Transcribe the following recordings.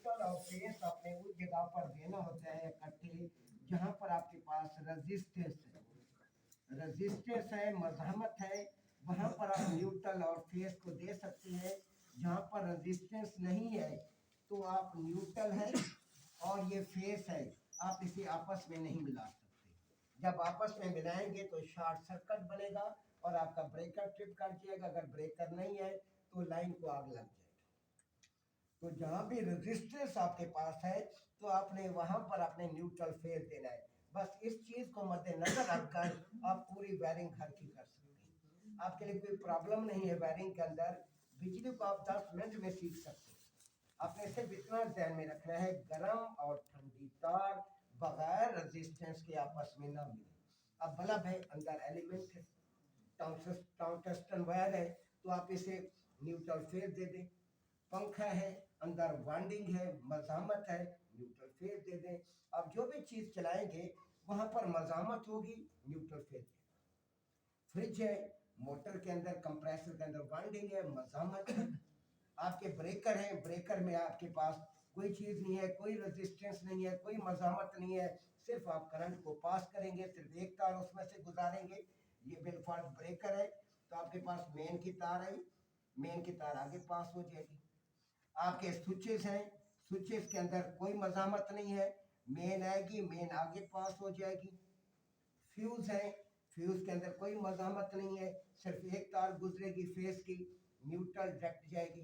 Neutral और face आपने उस जगह पर देना होता है इकट्ठे जहां पर आपके पास रेजिस्टेंस है, मज़ाहमत है, वहां पर आप न्यूट्रल और फेस को दे सकते हैं। जहां पर रेजिस्टेंस नहीं है तो आप न्यूट्रल है और ये फेस है, आप इसे आपस में नहीं मिला सकते। जब आपस में मिलाएंगे तो शॉर्ट सर्किट बनेगा और आपका ब्रेकर ट्रिप कर जाएगा। अगर ब्रेकर नहीं है तो लाइन को आग लग जाएगी। तो जहां भी रेजिस्टेंस आपके पास है तो आपने वहां पर अपने न्यूट्रल फेस देना है। बस इस चीज को मद्देनजर रखकर आप पूरी वायरिंग घर की कर सकते हैं। आपके लिए कोई प्रॉब्लम नहीं है वायरिंग के अंदर। बिजली को आप 10 मिनट में सीख सकते हैं। आपने सिर्फ इतना ध्यान में रखना है, गर्म और ठंडी तार बगैर रेजिस्टेंस के आपस में ना मिले। अब बल्ब है, अंदर एलिमेंट है, टंगस्टन वायर है, तो आप इसे न्यूट्रल फेस दे दें। पंखा है, अंदर वाइंडिंग है, मज़ामत है, न्यूट्रल फेस दे दें। आप जो भी चीज़ चलाएंगे वहां पर मज़ामत होगी, न्यूट्रल फेस दें। फ्रिज है, मोटर के अंदर कंप्रेसर के अंदर वाइंडिंग है, मज़ामत है। आपके ब्रेकर है, ब्रेकर में आपके पास कोई चीज़ नहीं है, कोई रेजिस्टेंस नहीं है, कोई मज़ामत नहीं है, सिर्फ आप करंट को पास करेंगे, सिर्फ एक तार उसमें से गुजारेंगे। ये बिलफॉल्ट ब्रेकर है, तो आपके पास मेन की तार आई, मेन की तार आगे पास हो जाएगी। आपके स्विचेस हैं, स्विचेस के अंदर कोई मज़ामत नहीं है, मेन आएगी, मेन आगे पास हो जाएगी। फ्यूज है, फ्यूज के अंदर कोई मज़ामत नहीं है, सिर्फ एक तार गुजरेगी फेस की, न्यूट्रल डायरेक्ट जाएगी।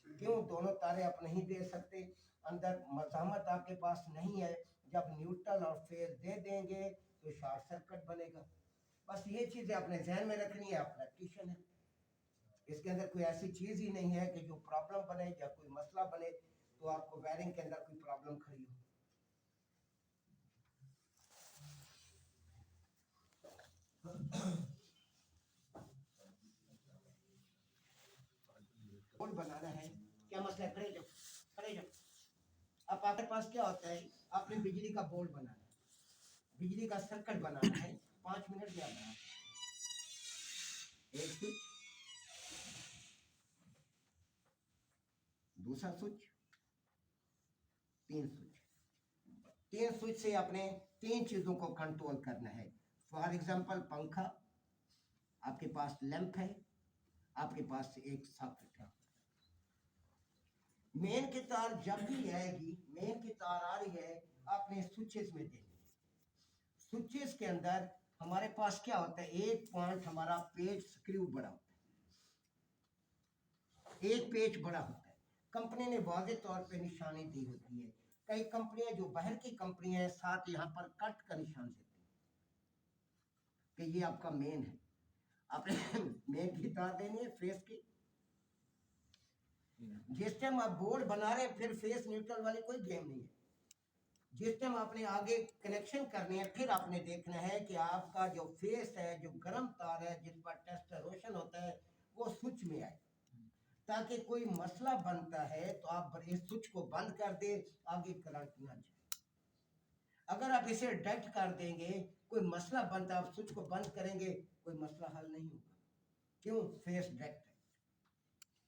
क्यों दोनों तारे आप नहीं दे सकते? अंदर मज़ामत आपके पास नहीं है। जब न्यूट्रल और फेस दे देंगे तो शॉर्ट सर्किट बनेगा। बस ये चीज़ें अपने ध्यान में रखनी है। आप इलेक्ट्रीशियन है, इसके अंदर कोई ऐसी चीज़ ही नहीं है कि जो प्रॉब्लम बने या कोई मसला बने तो आपको वायरिंग के अंदर कोई प्रॉब्लम खड़ी हो। बोर्ड बनाना है, क्या मसला है? खड़े जाओ, खड़े जाओ। अब आपके पास क्या होता है, आपने बिजली का बोर्ड बनाना है, बिजली का सर्किट बनाना है, 5 मिनट में आप बना। एक स्विच, दूसरा स्विच, 3 स्विच। 3 स्विच से आपने 3 चीजों को कंट्रोल करना है। फॉर एग्जांपल पंखा, आपके पास लैंप है, आपके पास एक सॉकेट है। मेन की तार जब भी आएगी, मेन की तार आ रही है, आपने स्विचेस में देनी है। स्विचेस के अंदर हमारे पास क्या होता है, एक पॉइंट हमारा पेज स्क्रू बड़ा होता है, एक पेज बड़ा होता है। कंपनी ने वाज़ेह तौर पे निशानी दी होती है। कई कंपनियां जो बाहर की कंपनियां हैं साथ यहाँ पर कट का निशान देती हैं कि ये आपका मेन है। आपने मेन की तार देनी है फेस की। जिस टाइम आप बोर्ड बना रहे हैं फिर फेस न्यूट्रल वाली कोई गेम नहीं है। जिस टाइम आपने आगे कनेक्शन करनी है फिर आपने देखना है कि आपका जो फेस है, जो गर्म तार है जिस पर टेस्टर रोशन होता है, वो स्विच में आए, ताकि कोई मसला बनता है तो आप इस स्विच को बंद कर दे, आगे करंट ना जाए। अगर आप इसे डायरेक्ट कर देंगे, कोई मसला बनता है, आप स्विच को बंद करेंगे, कोई मसला हल नहीं होगा। क्यों? फेस डायरेक्ट है।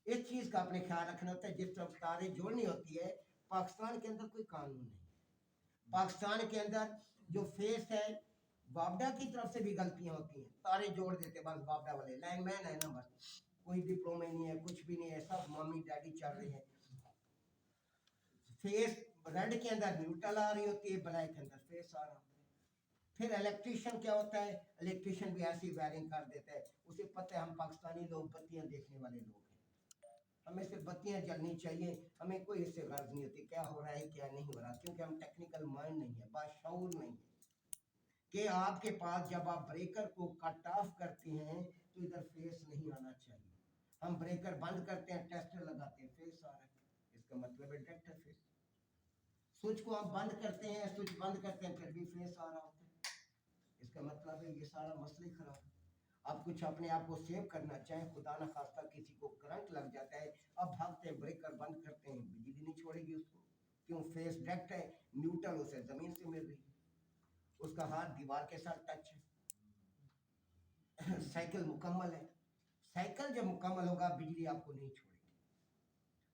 इस चीज का आपने ख्याल रखना होता है। जिस तरफ तारें जोड़नी होती है, पाकिस्तान के अंदर कोई कानून नहीं। पाकिस्तान के अंदर जो फेस है, बाबडा की तरफ से भी गलतियां होती हैं, तारे जोड़ देते बस बाबडा वाले लाइनमैन है ना, बस कोई डिप्लोमा नहीं है, कुछ भी नहीं है, सब मम्मी डैडी चल रहे हैं। फेस रेड के अंदर न्यूट्रल आ रही होती है, ब्लैक के अंदर फेस आ रहा होता है। फिर इलेक्ट्रीशियन क्या होता है, इलेक्ट्रीशियन भी ऐसी वायरिंग कर देता है। उसे पता है हम पाकिस्तानी लोग बत्तियां देखने वाले लोग हैं, हमें सिर्फ बत्तियां जलनी चाहिए, हमें कोई इससे गर्ज नहीं होती क्या हो रहा है क्या नहीं हो रहा, क्योंकि हम टेक्निकल माइंड नहीं है, बाशऊर नहीं है। कि आपके पास जब आप ब्रेकर को कट ऑफ करते हैं तो इधर फेस नहीं आना चाहिए। हम ब्रेकर बंद करते हैं, टेस्टर लगाते हैं, फेस आ रहा है, इसका मतलब है डायरेक्ट है फेस। स्विच को आप बंद करते हैं, स्विच बंद करते हैं, फिर भी फेस आ रहा होता है, इसका मतलब है ये सारा मसला खराब है। आप कुछ अपने आप को सेव करना चाहें, खुदा न खास्ता किसी को करंट लग जाता है, अब भागते हैं ब्रेकर बंद करते हैं, बिजली नहीं छोड़ेगी उसको। क्यों? फेस डायरेक्ट है, न्यूट्रल उसे जमीन से मिल रही है, उसका हाथ दीवार के साथ टच है। साइकिल मुकम्मल है। साइकिल जब मुकम्मल होगा बिजली आपको नहीं छोड़ेगी।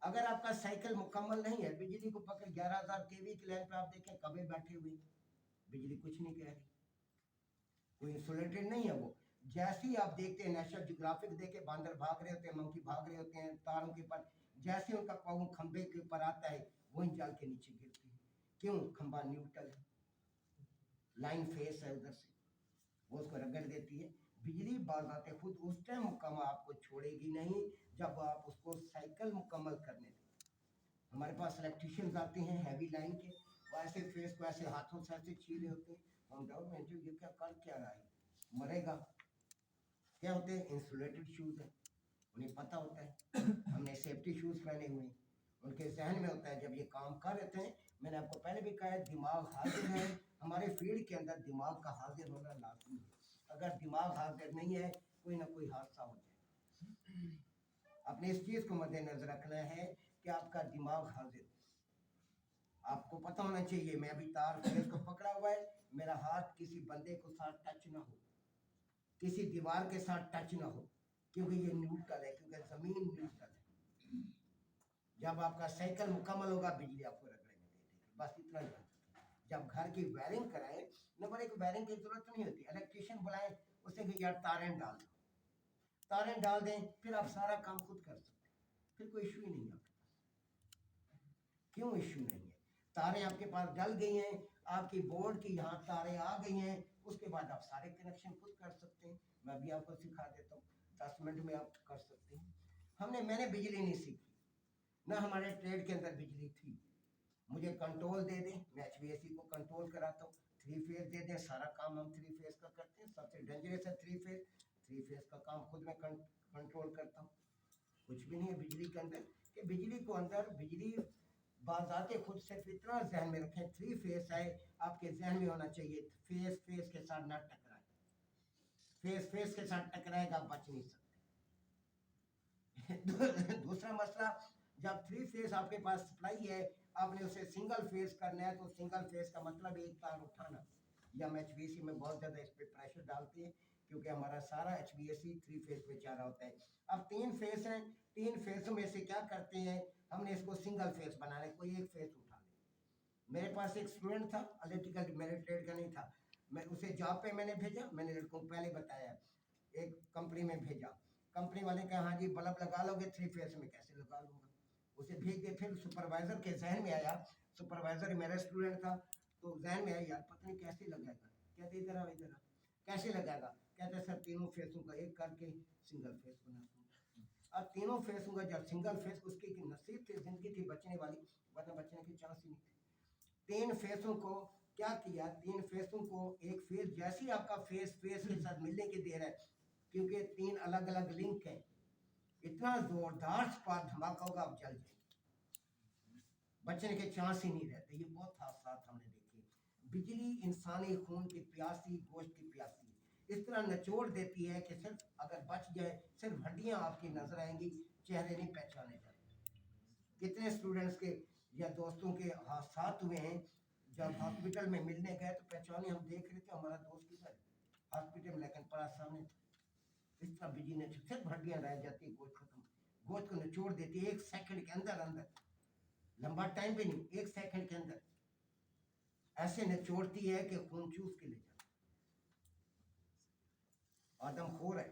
अगर आपका साइकिल मुकम्मल नहीं है, बिजली को पकड़ 11,000 केवी की लाइन पे आप देखें कभी बैठे हुए, बिजली कुछ नहीं कह रही, कोई इंसुलेटेड नहीं है वो। जैसे ही आप देखते हैं नेशनल जियोग्राफिक देखे, बांदर भाग रहे होते हैं, मंकी भाग रहे होते हैं तारों के ऊपर, जैसे उनका पाँव खंबे के ऊपर आता है वही जल के नीचे गिरती है। क्यों? खंबा न्यूट्रल है, लाइन फेस है उधर से, वो उसको रगड़ देती है। बिजली बाज़ाते खुद उस टाइम मुकम्मल आपको छोड़ेगी नहीं जब आप उसको साइकिल मुकम्मल करने दें। हमारे पास इलेक्ट्रिशियंस आते हैं हैवी लाइन के, वो ऐसे फेस को ऐसे हाथों से ऐसे छीले होते हैं, हम डाउट में जो ये क्या कर क्या रहा है, मरेगा। क्या होते हैं? इंसुलेटेड शूज़ है, उन्हें पता होता है हमने सेफ्टी शूज़ पहने हुए हैं, उनके जहन में होता है जब ये काम कर रहे थे। मैंने आपको पहले भी कहा है दिमाग हाजिर है, हमारे फील्ड के अंदर दिमाग का हाजिर होना लाजमी है। अगर दिमाग हाजिर नहीं है कोई ना कोई हादसा हो जाए। अपने इस चीज़ को मद्देनजर रखना है कि आपका दिमाग हाजिर, आपको पता होना चाहिए मैं अभी तार फेस को पकड़ा हुआ है, मेरा हाथ किसी बंदे को साथ टच ना हो, किसी दीवार के साथ टच ना हो, क्योंकि ये न्यूट्रल है, क्योंकि जमीन न्यूट्रल है। जब आपका साइकिल मुकम्मल होगा बिजली आपको रगड़े में दे देगी, बस इतना ही बात है। जब घर की वायरिंग कराएं, नंबर एक वायरिंग की जरूरत नहीं होती, इलेक्ट्रिशियन बुलाएं, उसे कि यार तारें डाल दो, तारें डाल दें, फिर आप सारा काम खुद कर सकते हैं, फिर कोई इशू ही नहीं है आपके पास। क्यों इशू नहीं है? तारें आपके पास डल गई हैं, आपकी बोर्ड की यहाँ तारें आ गई हैं, उसके बाद आप सारे कनेक्शन खुद कर सकते हैं। मैं भी आपको सिखा देता हूँ, 10 मिनट में आप कर सकते हैं। मैंने बिजली नहीं सीखी, ना हमारे ट्रेड के अंदर बिजली थी। मुझे कंट्रोल दे दें, मैं HVAC को कंट्रोल कराता हूँ, 3 फेज दे दें, सारा काम हम 3 फेज का करते हैं। सबसे डेंजरस है 3 फेज का काम खुद मैं कंट्रोल करता हूँ। कुछ भी नहीं है बिजली के अंदर, कि बिजली को अंदर बिजली बाजाते खुद सिर्फ इतना जहन में रखें, 3 फेज है, आपके जहन में होना चाहिए फेस फेस के साथ ना टकराए, फेस फेस के साथ टकराएगा आप बच नहीं सकते। दूसरा मसला, जब 3 फेज आपके पास सप्लाई है, आपने उसे सिंगल फेज करना है, तो सिंगल फेज का मतलब एक तार उठाना, या हम HVAC में बहुत ज़्यादा इस पर प्रेशर डालते हैं, क्योंकि हमारा सारा HVAC 3 फेज पे जा रहा होता है। अब 3 फेज हैं, 3 फेज में से क्या करते हैं, हमने इसको सिंगल फेज बनाना है, कोई एक फेज उठा ले। मेरे पास एक स्टूडेंट था इलेक्ट्रिकल, मेरे ट्रेड का नहीं था, मैं उसे जॉब पे मैंने भेजा, मैंने लड़कों को पहले बताया, एक कंपनी में भेजा, कंपनी वाले कहा हाँ जी बल्ब लगा लोगे, 3 फेज में कैसे लगा लूँगा, उसे भेज दिया। फिर सुपरवाइजर के जहन में आया, सुपरवाइजर मेरा स्टूडेंट था, तो जहन में आया यार पता नहीं कैसे लगाएगा, कहते इधर आ इधर आ, कैसे लगाएगा, कहते सर तीनों फेसों का एक करके सिंगल फेस बना दूंगा। अब तीनों फेसों का जब सिंगल फेस, उसकी नसीब थी, जिंदगी थी बचने वाली, वरना बचने की चांस ही नहीं थी। 3 फेसों को क्या किया, 3 फेसों को एक फेस जैसे ही आपका फेस फेस के साथ मिलने की देर है, क्योंकि 3 अलग अलग लिंक है, इतना जोरदार स्पार्क धमाका होगा आप जल जाएंगे, बचने के चांस ही नहीं रहते। ये बहुत हादसा हमने देखे। बिजली इंसानी खून की प्यासी, गोश्त की प्यासी, इस तरह निचोड़ देती है कि सिर्फ अगर बच जाए, सिर्फ हड्डियां आपकी नजर आएंगी, चेहरे नहीं पहचाने जाते। कितने स्टूडेंट्स के या दोस्तों के हादसा हुए हैं, जब हॉस्पिटल में मिलने गए तो पहचाने, हम देख रहे थे हमारा दोस्त किधर हॉस्पिटल में, लेकिन पड़ा सामने था। इस तरह बिजली ने सिर्फ हड्डियां रह जाती, गोश्त खत्म, गोश्त को निचोड़ देती है 1 सेकंड के अंदर अंदर, लंबा टाइम भी नहीं, 1 सेकंड के अंदर ऐसे निचोड़ती है कि खून चूस के ले जाती। आदमखोर है,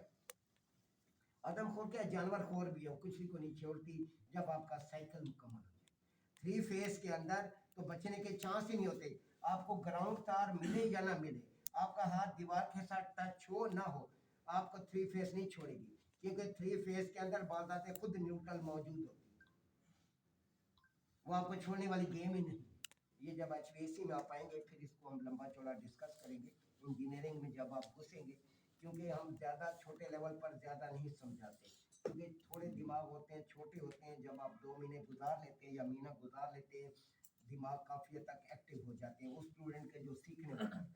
आदमखोर क्या, जानवर खोर भी है, किसी को नहीं छोड़ती जब आपका साइकिल मुकम्मल हो जाए 3 फेज के अंदर, तो बचने के चांस ही नहीं होते। आपको ग्राउंड तार मिले या ना मिले, आपका हाथ दीवार के साथ टच हो ना हो, आपको 3 फेज नहीं छोड़ेगी, क्योंकि 3 फेज के अंदर बाज़ाते खुद न्यूट्रल मौजूद होती है, वो आपको छोड़ने वाली गेम ही नहीं। ये जब HVAC में आप आएंगे फिर इसको हम लंबा चौड़ा डिस्कस करेंगे, इंजीनियरिंग में जब आप घुसेंगे, क्योंकि हम ज़्यादा छोटे लेवल पर ज़्यादा नहीं समझाते, क्योंकि थोड़े दिमाग होते हैं, छोटे होते हैं, जब आप 2 महीने गुजार लेते हैं या महीना गुजार लेते हैं, दिमाग काफ़ी हद तक एक्टिव हो जाते हैं। उस स्टूडेंट के जो सीखने वाला होता है,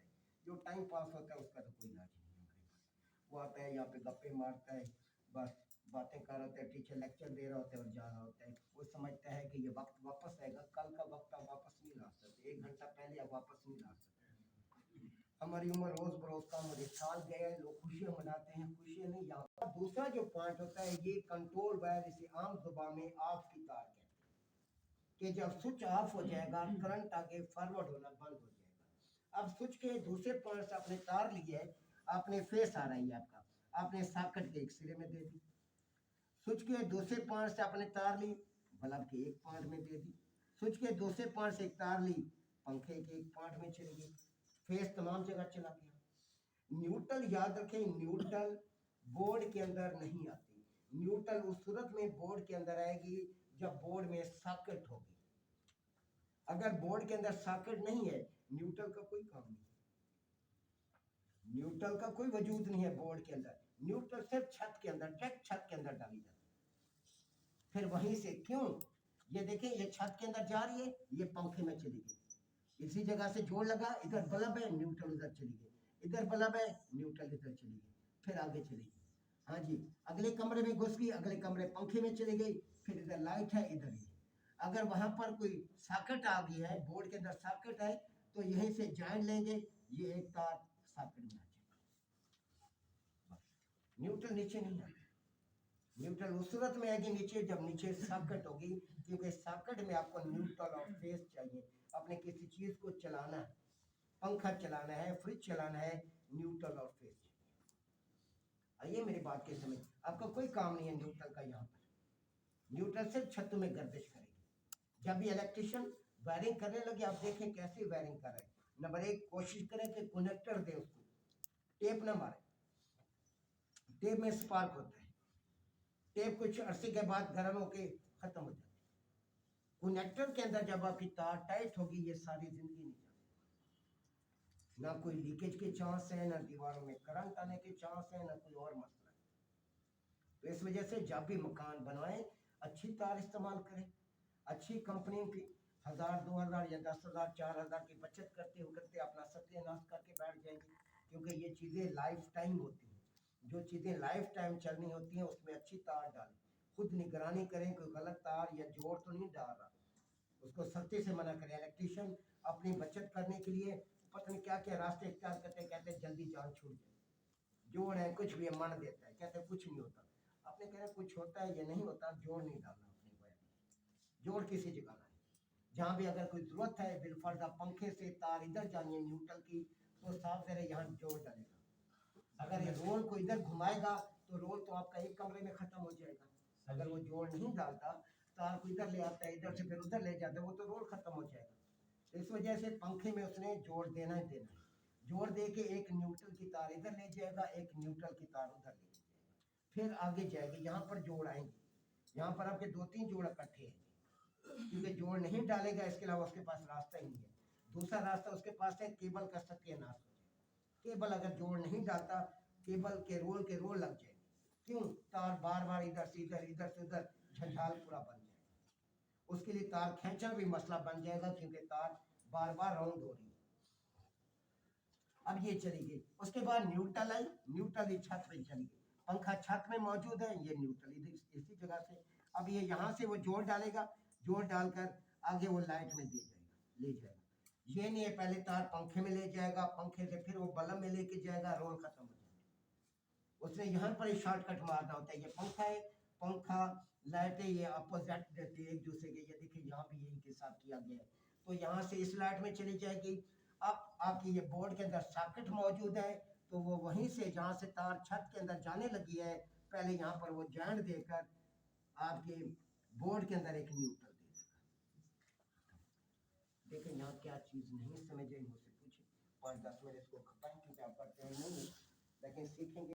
जो टाइम पास होता है, उसका तो कोई इलाज नहीं है हमारे पास। वो आता है यहाँ पे गप्पे मारता है, बस बातें कर रहा होता है, टीचर लेक्चर दे रहा होता है और जा रहा होता है। वो समझता है कि ये वक्त वापस आएगा, कल का वक्त आप वापस नहीं ला सकते, 1 घंटा पहले आप वापस नहीं ला सकते। हमारी उम्र रोज बरोज कम हो रही, साल गए, लोग खुशियां मनाते हैं, खुशियां नहीं। यहाँ दूसरा जो पॉइंट होता है, ये कंट्रोल वायर, इसे आम जुबान में आग की तार कहते हैं। कि जब स्विच ऑफ हो जाएगा करंट आगे फॉरवर्ड होना बंद हो जाएगा। अब स्विच के दूसरे पॉइंट से आपने तार लिए, आपने फेस आ रही है आपका, आपने सॉकेट के एक सिरे में दे दी। स्विच के दूसरे पॉइंट से आपने तार ली, बल्ब के एक पॉइंट में दे दी। स्विच के दूसरे पॉइंट से एक तार ली, पंखे के एक पॉइंट में चली गई, फेस तमाम जगह चला गया। न्यूट्रल याद रखें, न्यूट्रल बोर्ड के अंदर नहीं आती। न्यूट्रल उस सूरत में बोर्ड के अंदर आएगी जब बोर्ड में सॉकेट होगी। अगर बोर्ड के अंदर सॉकेट नहीं है, न्यूट्रल का कोई काम नहीं, न्यूट्रल का कोई वजूद नहीं है बोर्ड के अंदर। न्यूट्रल सिर्फ छत के अंदर, डायरेक्ट छत के अंदर डाली जाती है। फिर वहीं से क्यों, ये देखें, ये छत के अंदर जा रही है, ये पंखे में चली गई। इसी जगह से जोड़ लगा, इधर बल्ब है, न्यूट्रल उधर चली गई, इधर बल्ब है, न्यूट्रल इधर चली गई, फिर आगे चली गई। हाँ जी, अगले कमरे में घुस गई, अगले कमरे पंखे में चली गई, फिर इधर लाइट है, इधर ही। अगर वहां पर कोई सॉकेट आ गई है, बोर्ड के अंदर सॉकेट है, तो यहीं से जॉइंट लेंगे, ये एक तार सॉकेट में आ जाएगा। न्यूट्रल नीचे नहीं आता। न्यूट्रल उस सूरत में आएगी नीचे जब नीचे सॉकेट होगी, क्योंकि सॉकेट में आपको न्यूट्रल और फेस चाहिए। अपने किसी चीज को चलाना है, पंखा चलाना है, फ्रिज चलाना है, न्यूट्रल और फेस। आइए मेरी बात के समय, आपका कोई काम नहीं है न्यूट्रल का। यहाँ पर न्यूट्रल सिर्फ छत में गर्दिश करेगी। जब भी इलेक्ट्रिशियन वायरिंग करने लगे, आप देखें कैसे वायरिंग कर रहे हैं। नंबर एक, कोशिश करें कि कनेक्टर दे उसको, टेप ना मारे, टेप में स्पार्क होता है, टेप कुछ अरसे के बाद गर्म होके खत्म हो जाती है। कनेक्टर के अंदर जब आपकी तार टाइट होगी, ये सारी जिंदगी नहीं जाती। ना कोई लीकेज के चांस है, ना दीवारों में करंट आने के चांस है, ना कोई और मसला है। तो इस वजह से जब भी मकान बनाएं, अच्छी तार इस्तेमाल करें। अच्छी कंपनियों की 1000, 2000 या 10,000, 4000 की बचत करते करते अपना सत्यानाश करके बैठ जाएंगे, क्योंकि ये चीज़ें लाइफ टाइम होती हैं। जो चीज़ें लाइफ टाइम चलनी होती हैं, उसमें अच्छी तार डालें। खुद निगरानी करें, कोई गलत तार या जोड़ तो नहीं डाल रहा, उसको सख्ती से मना करें। इलेक्ट्रिशियन अपनी बचत करने के लिए पता नहीं क्या क्या रास्ते इख्तियार करते हैं, कहते हैं जल्दी जान छूट जाए, जोड़ है कुछ भी मन देता है, कहते हैं कुछ नहीं होता। आपने कह रहे कुछ होता है, ये नहीं होता, जोड़ नहीं डालना अपने को। जोड़ किसी जगह ना, जहाँ भी अगर कोई जरूरत है, बिलफर्जा पंखे से तार इधर जानी है न्यूट्रल की, तो साफ जरा यहाँ जोड़ डालेगा। अगर ये रोल को इधर घुमाएगा, तो रोल तो आपका एक कमरे में खत्म हो जाएगा। अगर वो जोड़ नहीं डालता, तार को इधर ले आता है, इधर से फिर उधर ले जाता है, वो तो रोल खत्म हो जाएगा। तो इस वजह से पंखे में उसने जोड़ देना ही देना है। जोड़ दे के एक न्यूट्रल की तार इधर ले जाएगा, एक न्यूट्रल की तार उधर ले जाएगा, फिर आगे जाएगी। यहाँ पर जोड़ आएंगे, यहाँ पर आपके 2-3 जोड़ इकट्ठे हैं, क्योंकि जोड़ नहीं डालेगा, इसके अलावा उसके पास रास्ता ही नहीं है। दूसरा रास्ता उसके पास है, केबल का सत्यानाश हो जाए। केबल अगर जोड़ नहीं डालता, केबल के रोल लग जाएंगे। क्यों, तार बार बार इधर से इधर, इधर से उधर, झंझाल पूरा बन जाएगा। उसके लिए तार खींचना भी मसला बन जाएगा, क्योंकि तार बार बार राउंड हो रही है। अब ये चली गई, उसके बाद न्यूट्रल आई, न्यूट्रल ही छत पे चली गई। पंखा छत में मौजूद है, ये न्यूट्रल इधर इसी जगह से। अब ये यहाँ से वो जोड़ डालेगा, जोड़ डालकर आगे वो लाइट में दे जाएगा, ले जाएगा। ये नहीं है पहले तार पंखे में ले जाएगा, पंखे से फिर वो बल्ब में लेके जाएगा, रोल खत्म हो जाएगा। उसने यहाँ पर ही शॉर्टकट मारना होता है। ये पंखा है, पंखा लाइटें ये अपोजिट देती है एक दूसरे के। ये देखिए यहाँ भी यही के साथ किया गया है। तो यहाँ से इस लाइट में चली जाएगी। अब आपकी ये बोर्ड के अंदर सॉकेट मौजूद है, तो वो वहीं से जहाँ से तार छत के अंदर जाने लगी है, पहले यहाँ पर वो जॉइंट देकर आपके बोर्ड के अंदर एक न्यूट्रल दे देगा। देखिए यहाँ क्या चीज़ नहीं समझ आई, मुझसे पूछे, 5-10 मिनट इसको खपाएं, क्योंकि आपका टाइम नहीं है, लेकिन सीखेंगे।